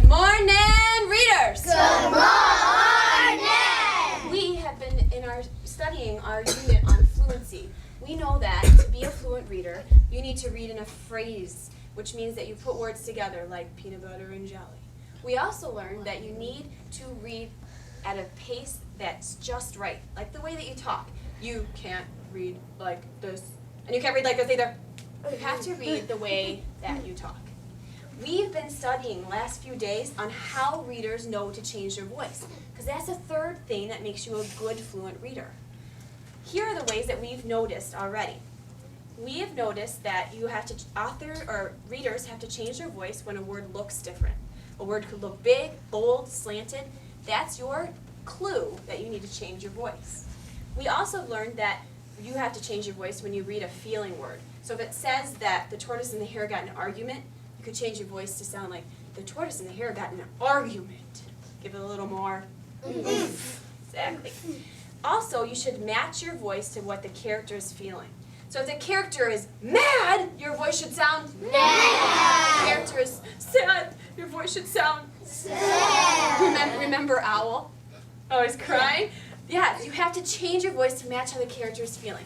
Good morning, readers! Good morning! We have been studying our unit on fluency. We know that to be a fluent reader, you need to read in a phrase, which means that you put words together like peanut butter and jelly. We also learned that you need to read at a pace that's just right, like the way that you talk. You can't read like this, and you can't read like this either. You have to read the way that you talk. We've been studying the last few days on how readers know to change their voice, because that's the third thing that makes you a good fluent reader. Here are the ways that we've noticed already. We have noticed that readers have to change their voice when a word looks different. A word could look big, bold, slanted. That's your clue that you need to change your voice. We also learned that you have to change your voice when you read a feeling word. So if it says that the tortoise and the hare got in an argument, you could change your voice to sound like the tortoise and the hare got in an argument. Give it a little more oomph. Exactly. Also, you should match your voice to what the character is feeling. So if the character is mad, your voice should sound mad. If the character is sad, your voice should sound sad. Remember Owl? Oh, he's crying? Yeah, you have to change your voice to match how the character is feeling.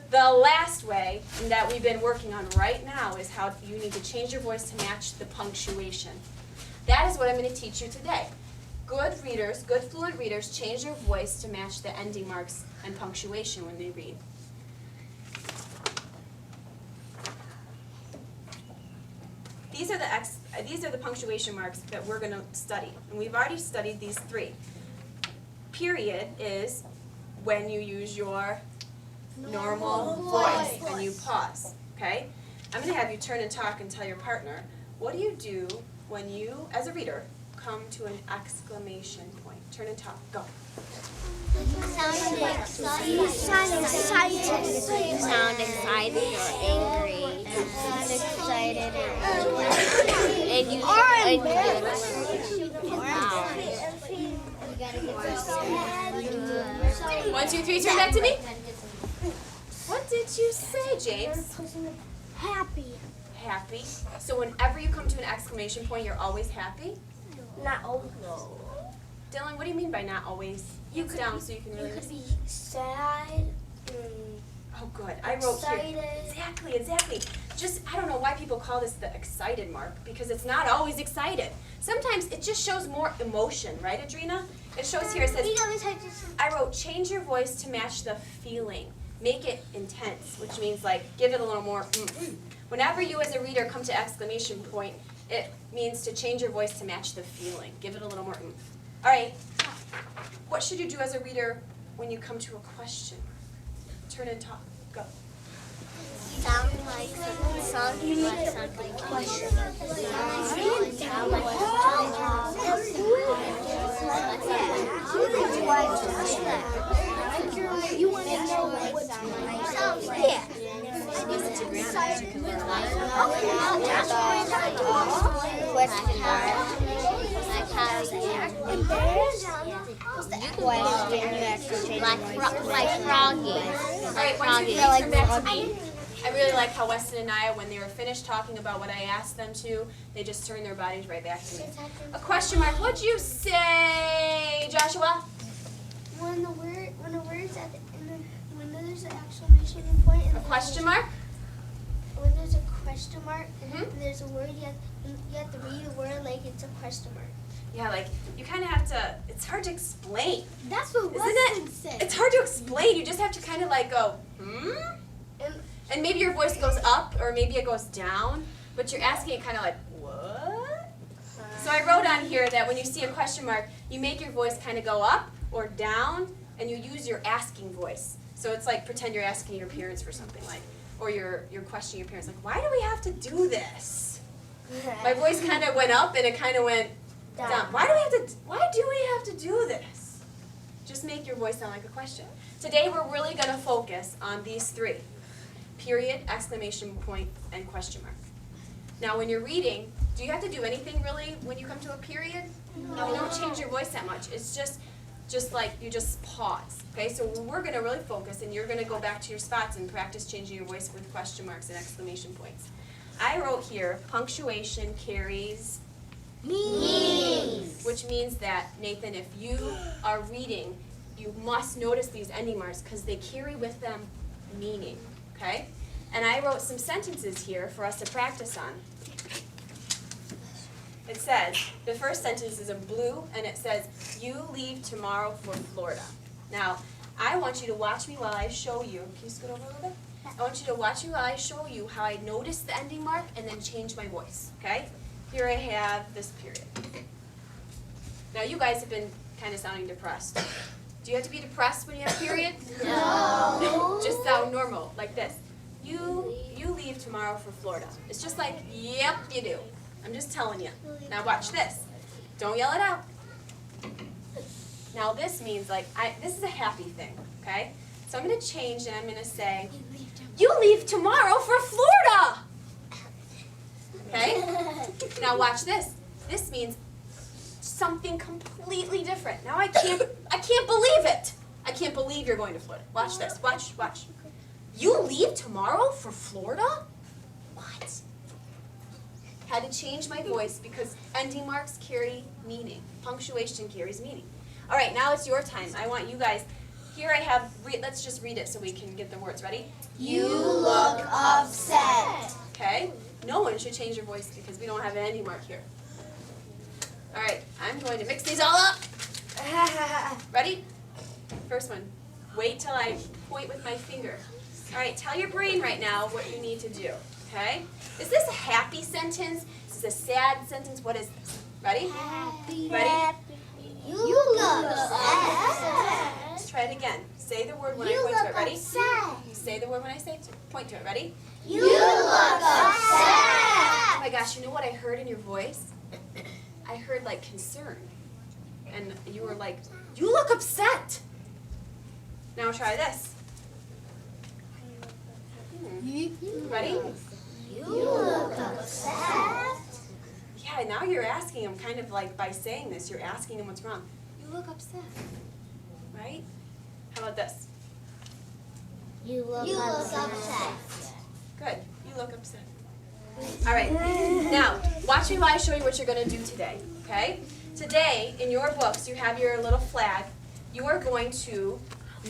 The last way that we've been working on right now is how you need to change your voice to match the punctuation. That is what I'm going to teach you today. Good readers, good fluent readers, change their voice to match the ending marks and punctuation when they read. These are the punctuation marks that we're going to study, and we've already studied these three. Period is when you use your normal voice and you pause, okay? I'm going to have you turn and talk and tell your partner, what do you do when you, as a reader, come to an exclamation point? Turn and talk. Go. Sound excited or angry. Sound excited or angry. One, two, three, turn back to me. What did you say, James? Happy. Happy. So whenever you come to an exclamation point, you're always happy? Not always. Dylan, what do you mean by not always? You It's could down be, so you can you really could listen. be sad. Oh, good. I wrote here. Excited. Exactly. Just, I don't know why people call this the excited mark, because it's not always excited. Sometimes it just shows more emotion, right, Adrina? It shows here, it says, I wrote, change your voice to match the feeling. Make it intense, which means like, give it a little more oomph. Whenever you as a reader come to exclamation point, it means to change your voice to match the feeling. Give it a little more oomph. All right, what should you do as a reader when you come to a question? Turn and talk. Go. Sound like question. You want to know what sounds like? Yeah. Like froggy. All right, once you turn back to me. I really like how Weston and I, when they were finished talking about what I asked them to, they just turned their bodies right back to me. A question mark. What'd you say, Joshua? When a word's at the end, when there's an exclamation point, and A question mark? when there's a question mark, Mhm. and there's a word, you have to read the word like it's a question mark. Yeah, like you kind of have to. It's hard to explain, That's what isn't Weston it? said. It's hard to explain. You just have to kind of like go, and maybe your voice goes up or maybe it goes down, but you're asking it kind of like, what? So I wrote on here that when you see a question mark, you make your voice kind of go up or down, and you use your asking voice. So it's like pretend you're asking your parents for something, like, or you're questioning your parents, like, why do we have to do this? My voice kind of went up and it kind of went down. Why do we have to do this? Just make your voice sound like a question. Today we're really going to focus on these three. Period, exclamation point, and question mark. Now when you're reading, do you have to do anything really when you come to a period? No. You don't change your voice that much. It's just like you just pause. Okay, so we're going to really focus, and you're going to go back to your spots and practice changing your voice with question marks and exclamation points. I wrote here, punctuation carries Me. which means that, Nathan, if you are reading, you must notice these ending marks because they carry with them meaning, okay? And I wrote some sentences here for us to practice on. It says, the first sentence is in blue, and it says, you leave tomorrow for Florida. Now, I want you to watch me while I show you. Can you scoot over a little bit? I want you to watch me while I show you how I notice the ending mark and then change my voice, okay? Here I have this period. Now, you guys have been kind of sounding depressed. Do you have to be depressed when you have a period? No. Just sound normal, like this. You leave tomorrow for Florida. It's just like, yep, you do. I'm just telling you. Now watch this. Don't yell it out. Now this means like, this is a happy thing, okay? So I'm going to change and I'm going to say, you leave tomorrow for Florida. Okay? Now watch this. This means something completely different. Now I can't believe it. I can't believe you're going to Florida. Watch this. Watch. You leave tomorrow for Florida? What? Had to change my voice because ending marks carry meaning. Punctuation carries meaning. All right, now it's your time. I want you guys, here I have, let's just read it so we can get the words. Ready? You look upset. Okay? No one should change your voice because we don't have an ending mark here. All right, I'm going to mix these all up. Ready? First one. Wait till I point with my finger. All right, tell your brain right now what you need to do, okay? Is this a happy sentence? Is this a sad sentence? What is this? Ready? Happy. Ready? You look upset. Let's try it again. Say the word when You I point to look it. Ready? upset. Say the word when I say point to it. Ready? You look upset. Oh my gosh, you know what I heard in your voice? I heard like concern. And you were like, you look upset. Now try this. Ready? You look upset. Yeah, now you're asking him kind of like by saying this, you're asking him what's wrong. You look upset. Right? How about this? You look upset. Good. You look upset. All right. Now, watch me while I show you what you're going to do today. Okay? Today, in your books, you have your little flag. You are going to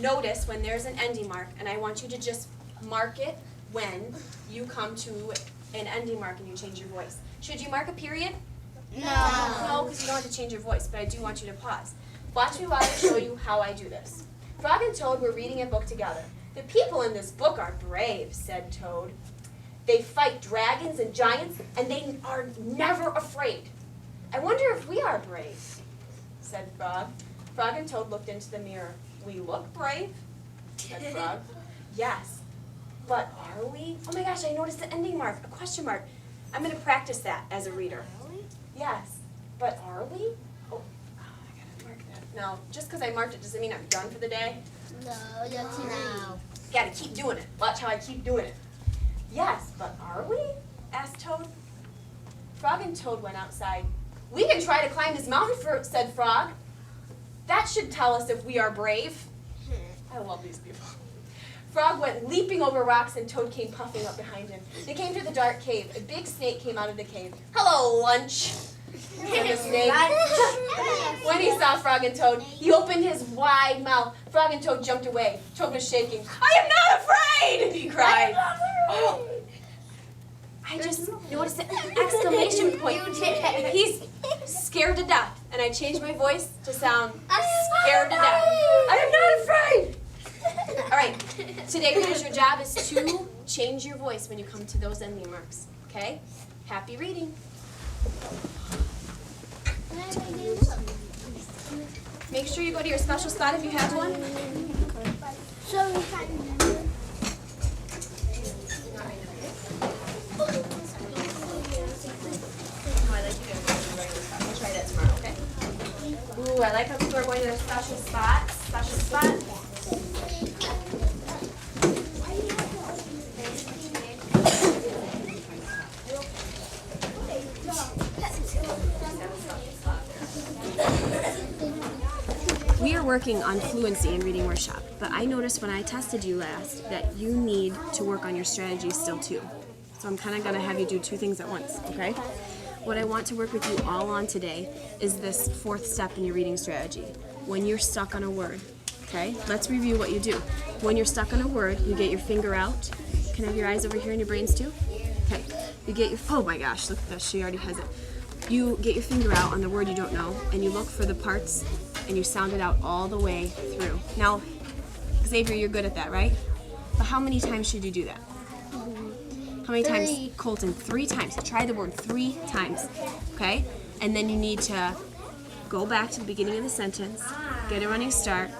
notice when there's an ending mark, and I want you to just mark it when you come to an ending mark and you change your voice. Should you mark a period? No, because you don't have to change your voice, but I do want you to pause. Watch me while I show you how I do this. Frog and Toad were reading a book together. The people in this book are brave, said Toad. They fight dragons and giants, and they are never afraid. I wonder if we are brave, said Frog. Frog and Toad looked into the mirror. We look brave, said Frog. Yes, but are we? Oh my gosh, I noticed the ending mark, a question mark. I'm going to practice that as a reader. Yes, but are we? Oh, I got to mark that. No, just because I marked it doesn't mean I'm done for the day. No, that's now. Got to keep doing it. Watch how I keep doing it. Yes, but are we? Asked Toad. Frog and Toad went outside. We can try to climb this mountain, said Frog. That should tell us if we are brave. I love these people. Frog went leaping over rocks and Toad came puffing up behind him. They came to the dark cave. A big snake came out of the cave. Hello, lunch, said the snake. When he saw Frog and Toad, he opened his wide mouth. Frog and Toad jumped away. Toad was shaking. I am not afraid, he cried. Oh, I just noticed an exclamation point. He's scared to death. And I changed my voice to sound scared to death. I am not afraid. All right, today, readers, your job is to change your voice when you come to those ending marks, okay? Happy reading. Make sure you go to your special spot if you have one. We'll try that tomorrow, okay? Ooh, I like how people are going to their special spot. Special spot. We are working on fluency in reading workshop, but I noticed when I tested you last that you need to work on your strategy still too. So I'm kind of going to have you do two things at once, okay? What I want to work with you all on today is this fourth step in your reading strategy. When you're stuck on a word, okay? Let's review what you do. When you're stuck on a word, you get your finger out. Can I have your eyes over here and your brains too? Okay. You get your, oh my gosh, look at this, she already has it. You get your finger out on the word you don't know, and you look for the parts, and you sound it out all the way through. Now, Xavier, you're good at that, right? But how many times should you do that? How many times? Colton, 3 times. Try the word 3 times, okay? And then you need to go back to the beginning of the sentence, get a running start,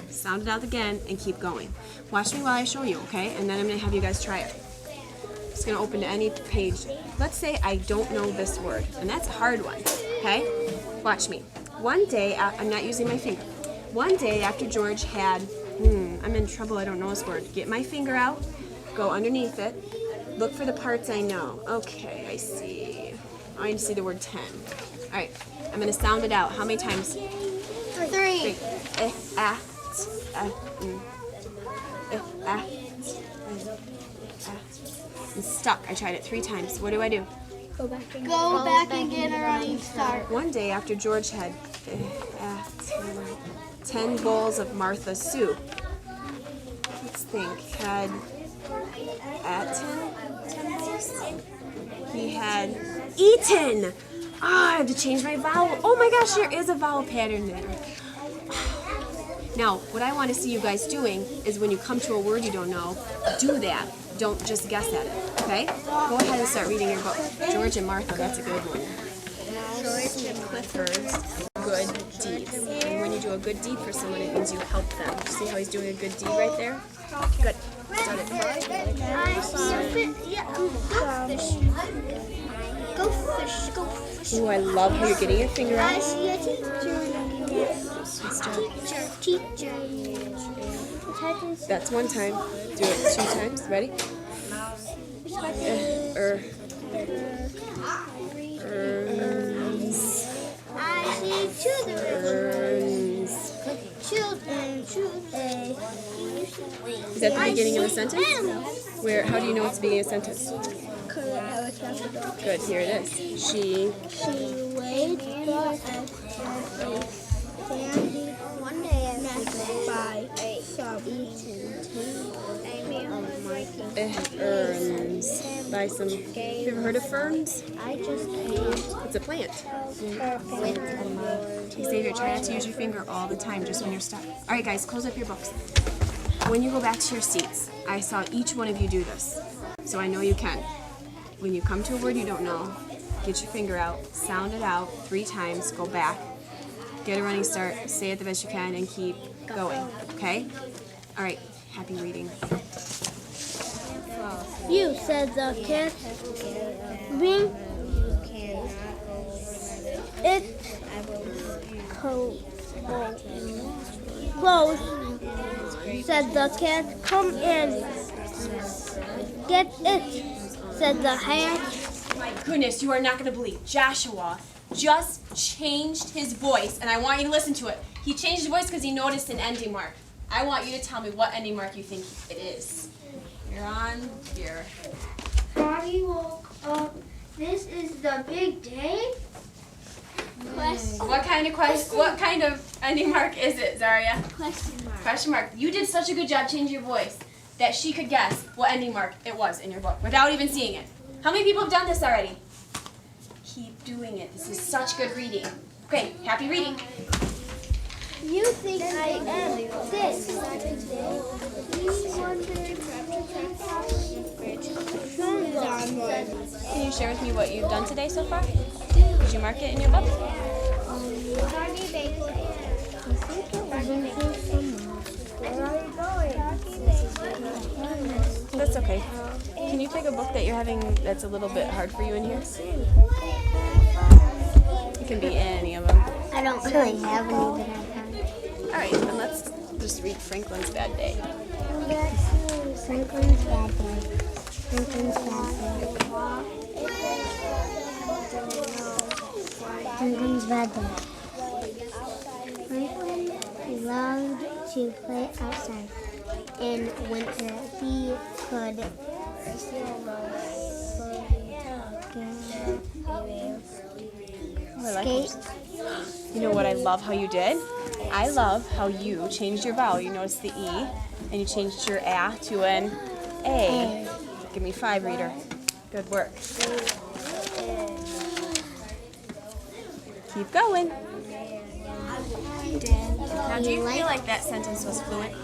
sound it out again, and keep going. Watch me while I show you, okay? And then I'm going to have you guys try it. Just going to open to any page. Let's say I don't know this word, and that's a hard one, okay? Watch me. One day, I'm not using my finger. One day after George had, I'm in trouble, I don't know this word. Get my finger out, go underneath it, look for the parts I know. Okay, I see. I see the word 10. All right, I'm going to sound it out. How many times? 3. I'm stuck. I tried it 3 times. What do I do? Go back and get a running start. One day after George had 10 bowls of Martha's soup. Let's think. Had at 10 bowls? He had eaten. I have to change my vowel. Oh my gosh, there is a vowel pattern there. Now, what I want to see you guys doing is when you come to a word you don't know, do that. Don't just guess at it, okay? Go ahead and start reading your book. George and Martha, that's a good one. George and Clifford's good deeds. And when you do a good deed for someone, it means you help them. See how he's doing a good deed right there? Good. Start it. Go fish. Go fish. Ooh, I love how you're getting your finger I out. see a teacher. That's 1 time. Do it 2 times. Ready? I see children. Is that the beginning of a sentence? Where? How do you know it's the beginning of a sentence? Good. Here it is. She waits for Sandy one day by some ferns. Buy some. Have you ever heard of ferns? I just can't. It's a plant. Xavier, try not to use your finger all the time, just when you're stuck. All right, guys, close up your books. When you go back to your seats, I saw each one of you do this, so I know you can. When you come to a word you don't know, get your finger out, sound it out 3 times, go back, get a running start, say it the best you can, and keep going, okay? All right, happy reading. You said the cat. Ring. It close. Said the cat. Come in. Get it. Said the hat. My goodness, you are not going to believe. Joshua just changed his voice, and I want you to listen to it. He changed his voice because he noticed an ending mark. I want you to tell me what ending mark you think it is. You're on here. Daddy woke up. This is the big day? What kind of ending mark is it, Zaria? Question mark. Question mark. You did such a good job changing your voice that she could guess what ending mark it was in your book without even seeing it. How many people have done this already? Keep doing it. This is such good reading. Okay, happy reading. You think I am this? Can you share with me what you've done today so far? Did you mark it in your book? That's okay. Can you pick a book that you're having that's a little bit hard for you in here? It can be any of them. I don't really have any that I've had. All right, then let's just read Franklin's Bad Day. Franklin's Bad Day. Franklin's Bad Day. Franklin's Bad Day. Franklin loved to play outside. In winter, he could I like it. You know what I love how you did? I love how you changed your vowel. You noticed the E, and you changed your A to an A. Give me 5, reader. Good work. Keep going. Now, do you feel like that sentence was fluent?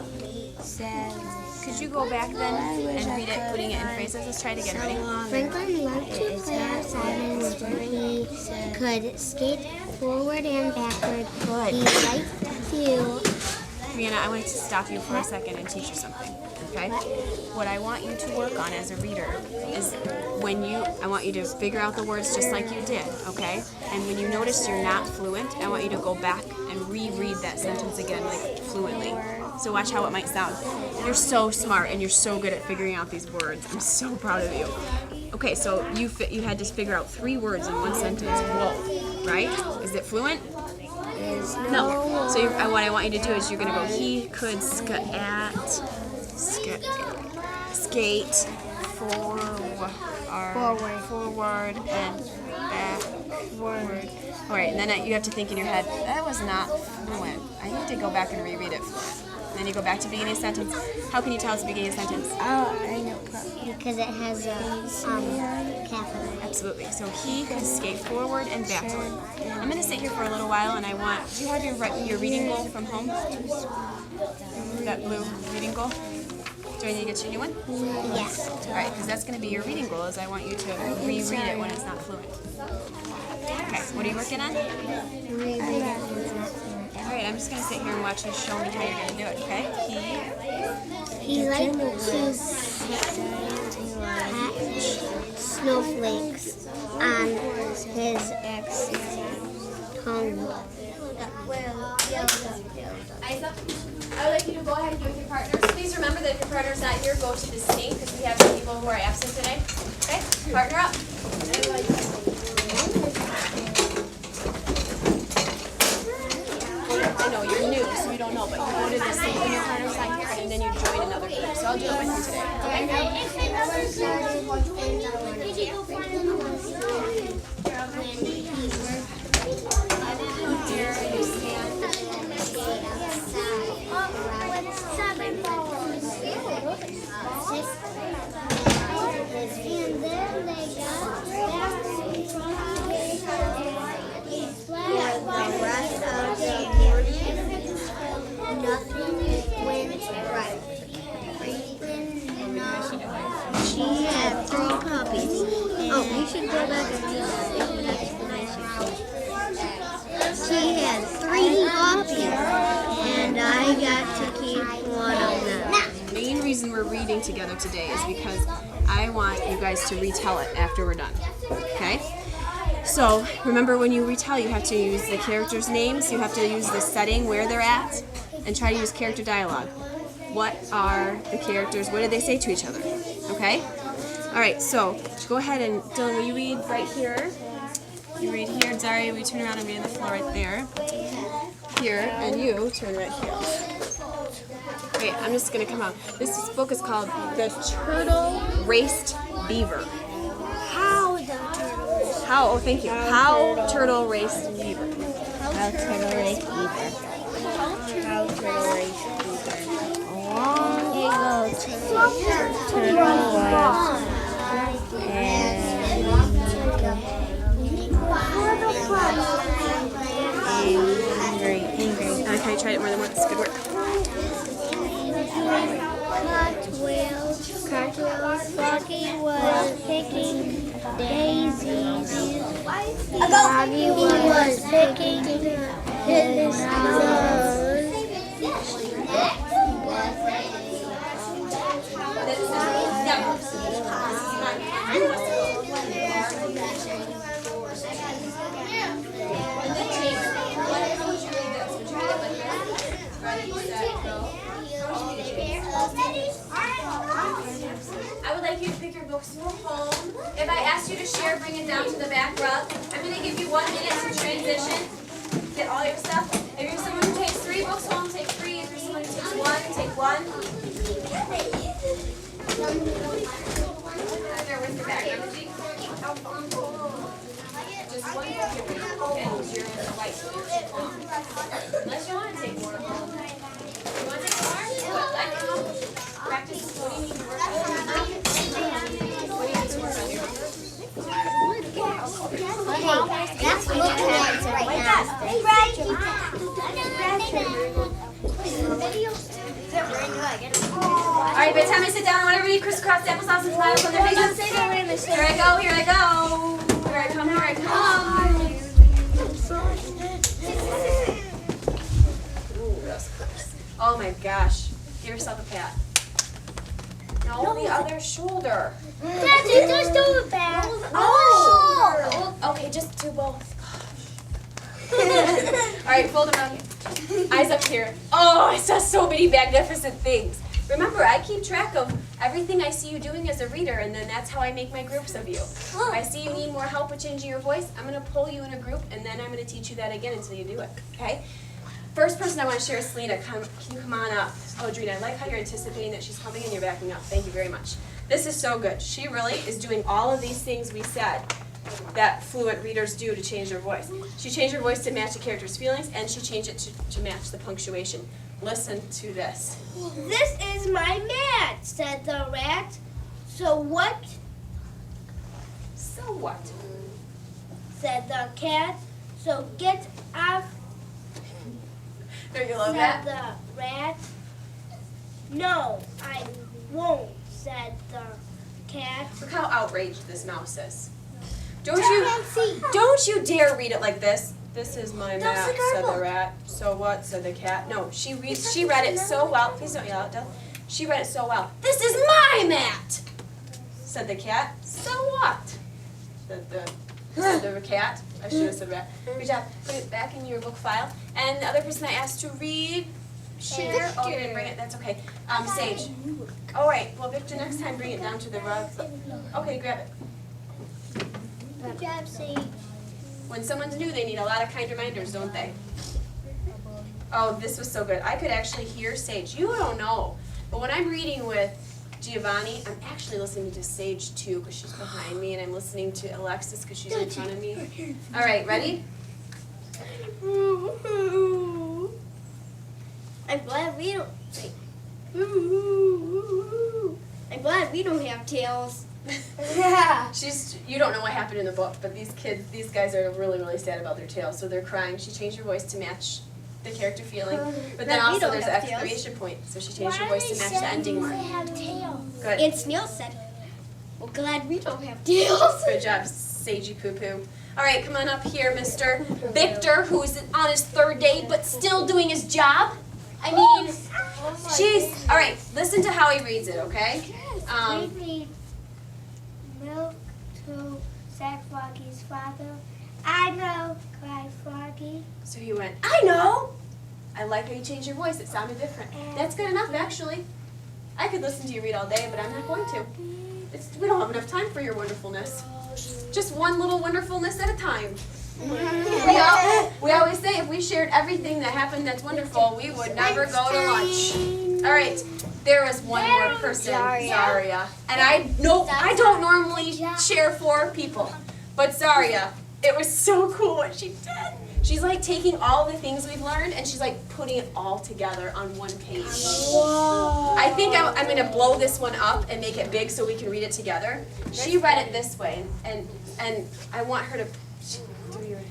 Could you go back then and read it, putting it in phrases? Let's try it again. Ready? Franklin loved to play outside and he could skate forward and backward. Good. He liked to. Brianna, I want to stop you for a second and teach you something, okay? What I want you to work on as a reader is I want you to figure out the words just like you did, okay? And when you notice you're not fluent, I want you to go back and reread that sentence again, like fluently. So watch how it might sound. You're so smart and you're so good at figuring out these words. I'm so proud of you. Okay, so you had to figure out 3 words in one sentence. Whoa, right? Is it fluent? No. So what I want you to do is you're going to go, he could skate forward and backward. All right, and then you have to think in your head, that was not fluent. I need to go back and reread it fluent. And then you go back to beginning of sentence. How can you tell it's the beginning of sentence? Oh, I know. Because it has a capital. Absolutely. So he could skate forward and backward. I'm going to sit here for a little while, and do you have your reading goal from home? That blue reading goal? Do I need to get you a new one? Yes. All right, because that's going to be your reading goal, is I want you to reread it when it's not fluent. Okay, what are you working on? All right, I'm just going to sit here and watch you show me how you're going to do it, okay? He liked to catch snowflakes on his tongue. I would like you to go ahead and be with your partners. Please remember that if your partner's not here, go to the sink because we have some people who are absent today. Okay? Partner up. I know you're new, so you don't know, but you go to the sink when your partner's not here, and then you join another group. So I'll do it with you today. She had 3 puppies. Oh, we should go back and do an explanation. She had 3 puppies, and I got to keep one of them. The main reason we're reading together today is because I want you guys to retell it after we're done. Okay? So remember, when you retell, you have to use the characters' names, you have to use the setting where they're at, and try to use character dialogue. What are the characters? What did they say to each other? Okay? All right, so go ahead and, Dylan, will you read right here? You read here. Zari, will you turn around and read on the floor right there? Here, and you turn right here. Okay, I'm just going to come out. This book is called The Turtle Raced Beaver. Oh, thank you. How Turtle Raced Beaver. How turtle raced beaver. How turtle raced beaver. A long ago, turtle was angry. Can you try it more than once? Good work. Cartwheel, Froggy was picking daisies. Froggy was picking his nose. I would like you to pick your books from home. If I asked you to share, bring it down to the back rug. I'm going to give you 1 minute to transition. Get all your stuff. If you're someone who takes 3 books home, take 3. If you're someone who takes 1, take 1. They're with your bag. Just one book you're reading, okay? Because you're white, so you're too long. Unless you want to take more. You want to take more? Good. Like it. Practice. What do you need to work on? What do you need to work on? That's looking at it right now. Alright, by the time I sit down, I want everybody crisscross applesauce and smiles on their faces. Here I go, here I go. Here I come, here I come. Ooh, that's close. Oh my gosh. Give yourself a pat. No, the other shoulder. Daddy, just do it back. Oh! Okay, just do both. Alright, fold around. Eyes up here. Oh, I saw so many magnificent things. Remember, I keep track of everything I see you doing as a reader, and then that's how I make my groups of you. If I see you need more help with changing your voice, I'm going to pull you in a group, and then I'm going to teach you that again until you do it. Okay? First person I want to share is Selena. Can you come on up? Oh, Drina, I like how you're anticipating that she's coming and you're backing up. Thank you very much. This is so good. She really is doing all of these things we said that fluent readers do to change their voice. She changed her voice to match the character's feelings, and she changed it to match the punctuation. Listen to this. This is my mat, said the rat. So what? So what? Said the cat. So get off, Don't you love said that? the rat. No, I won't, said the cat. Look how outraged this mouse is. Don't you dare read it like this. This is my mat, said the rat. So what, said the cat. No, she read it so well. Please don't yell at Del. She read it so well. This is my mat, said the cat. So what? Said the cat. I should have said rat. Good job. Put it back in your book file. And the other person I asked to read, share. Oh, you didn't bring it. That's okay. Sage. All right. Well, Victor, next time bring it down to the rug. Okay, grab it. Good job, Sage. When someone's new, they need a lot of kind reminders, don't they? Oh, this was so good. I could actually hear Sage. You don't know. But when I'm reading with Giovanni, I'm actually listening to Sage too because she's behind me, and I'm listening to Alexis because she's in front of me. All right, ready? I'm glad we don't. I'm glad we don't have tails. Yeah. You don't know what happened in the book, but these guys are really, really sad about their tails, so they're crying. She changed her voice to match the character feeling, but then also there's an exclamation point, so she changed her voice to match the ending mark. Good. And Snail said, "Well, glad we don't have tails." Good job, Sagey Poo Poo. All right, come on up here, Mr. Victor, who's on his third day but still doing his job. I mean, jeez. All right, listen to how he reads it, okay? We read milk to said Froggy's father. I know, cried Froggy. So he went, I know. I like how you changed your voice. It sounded different. That's good enough, actually. I could listen to you read all day, but I'm not going to. We don't have enough time for your wonderfulness. Just one little wonderfulness at a time. We always say if we shared everything that happened that's wonderful, we would never go to lunch. All right, there is one more person, Zaria. And I don't normally share 4 people, but Zaria, it was so cool what she did. She's like taking all the things we've learned and she's like putting it all together on one page. Whoa. I think I'm going to blow this one up and make it big so we can read it together. She read it this way, and I want her to do your...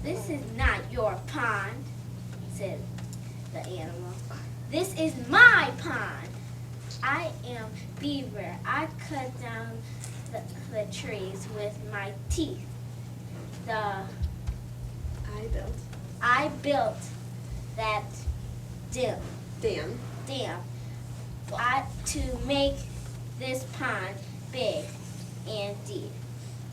This is not your pond, said the animal. This is my pond. I am Beaver. I cut down the trees with my teeth. I built that dam to make this pond big and deep.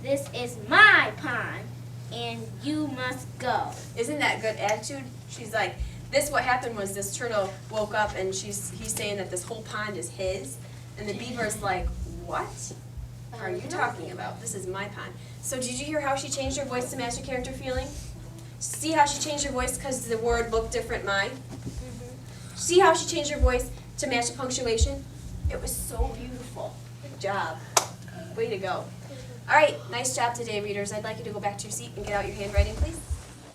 This is my pond, and you must go. Isn't that good attitude? She's like, what happened was this turtle woke up and he's saying that this whole pond is his, and the beaver's like, what are you talking about? This is my pond. So did you hear how she changed her voice to match the character feeling? See how she changed her voice because the word looked different, mine? See how she changed her voice to match the punctuation? It was so beautiful. Good job. Way to go. All right, nice job today, readers. I'd like you to go back to your seat and get out your handwriting, please.